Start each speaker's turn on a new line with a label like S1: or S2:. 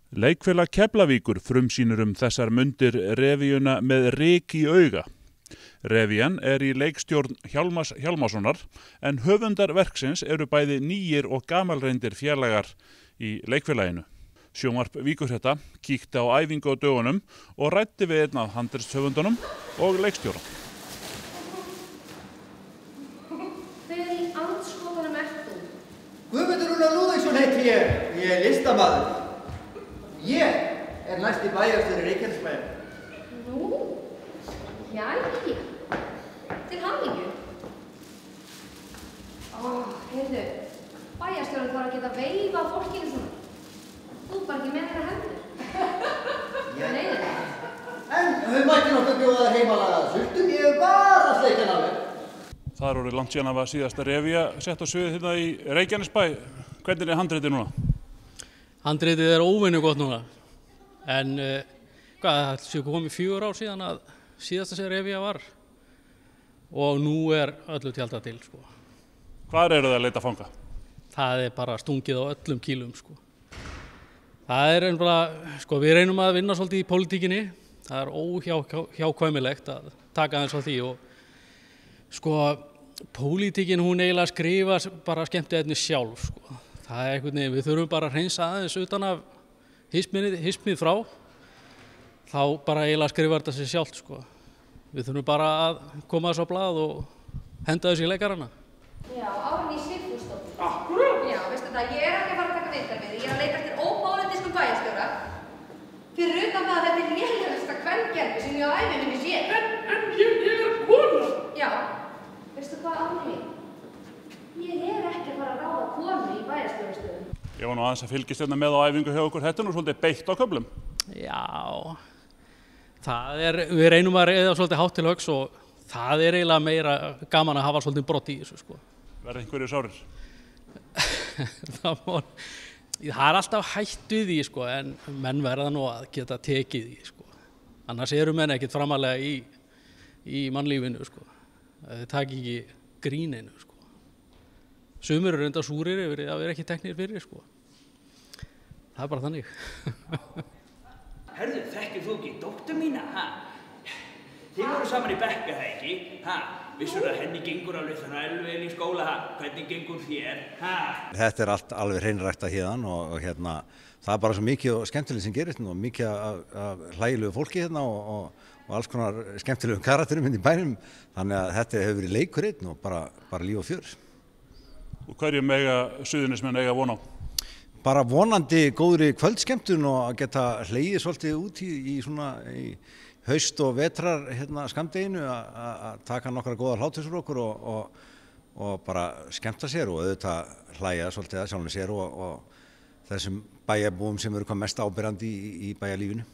S1: Leikfélag Keflavíkur frumsýnir þessar mundir revíuna með ryk í auga. Revían í leikstjórn Hjálmars Hjálmarssonar en höfundar verksins eru bæði nýir og gamalreyndir félagar í leikfélaginu. Sjónvarp Víkurfrétta kíkti á æfingu á dögunum og ræddi við einn af handritshöfundunum og leikstjóra.
S2: Hver í andskotanum ert þú?
S3: Guðmundur Rúnar Lúðvíksson heiti ég. Ég er listamaður. Ég er næsti bæjarstjóri Reykjanesbæjar.
S2: Nú, jæja, til hamingju. Heyrðu, bæjarstjórinn þarf að geta veifað fólkinu svona. Þú bara ekki með þeirra hendur. Nei.
S3: En við mættum okkur bjóða þær heimalaga sultum, ég er bara sleikjan af þér.
S1: Það er orðið langt síðan að var síðasta revíja sett á sviðið hérna í Reykjanesbæ. Hvernig er handritið núna?
S4: Handritið er óvenju gott núna, en það séu komið 4 ár síðan að síðasta sem revíja var og nú er öllu tjaldað til. Sko.
S1: Hvar eru það að leita fanga?
S4: Það er bara stungið á öllum kílum. Sko. Það er bara, sko, við reynum að vinna svolítið í pólitíkinni, það er óhjákvæmilegt að taka aðeins á því og sko, pólitíkin hún eiginlega skrifa bara skemmtiefni sjálf. Sko. Það er einhvern veginn, við þurfum bara að hreinsa aðeins utan af hismið frá, þá bara eiginlega skrifar þetta sér sjálft. Sko. Við þurfum bara að koma þessu á blað og henda þessu í leikarana.
S2: Já, Árný Sigfúsdóttir.
S5: Akkúrat!
S2: Já, veistu það, ég ekki að fara að taka viðtal við þig, ég er að leita eftir ópólitískum bæjarstjóra. Fyrir utan það að þetta er lélegasta kvengerfi sem ég á ævi minni sé.
S5: En ég er kona!
S2: Já, veistu hvað, Árný? Ég er ekki að fara að ráða konu í bæjarstjórastöðum.
S1: Ég var nú aðeins að fylgjast hérna með á æfingu hjá okkur. Þetta er nú svolítið beitt á köflum.
S4: Já, við reynum að reiða svolítið hátt til höggs og það er eiginlega meira gaman að hafa svolítið brott í þessu. Sko.
S1: Verða einhverjir sárir?
S4: Það er alltaf hætt við því, sko, en menn verða nú að geta tekið því. Sko. Annars eru menn ekkert framalega í mannlífinu. Sko. Þeir taki ekki gríninu. Sko. Sumir eru enda súrir yfir að vera ekki teknir fyrir. Sko. Það er bara þannig.
S5: Herðu, þekkir þú ekki dóttur mína, ha? Þið voru saman í bekka, það ekki, ha? Vissur að henni gengur alveg þannig vel í skóla, ha? Hvernig gengur þér, ha?
S6: Þetta er allt alveg hreinræktað hérna og hérna, það er bara svo mikið og skemmtilegt sem gerist og mikið af hlægilegu fólki hérna og alls konar skemmtilegum karakterum hérna í bænum. Þannig að þetta hefur verið leikur einn og bara líf og fjör.
S1: Og hverjum Suðurnesmenn eiga von á?
S6: Bara vonandi góðri kvöldskemmtun og að geta hlegið svolítið út í haust og vetrar hérna skammdeginu að taka nokkra góðar hlátur fyrir okkur og bara skemmta sér og auðvitað hlæja svolítið að sjálfum sér og þessum bæjarbúum sem eru hvað mest áberandi í bæjarlífinu.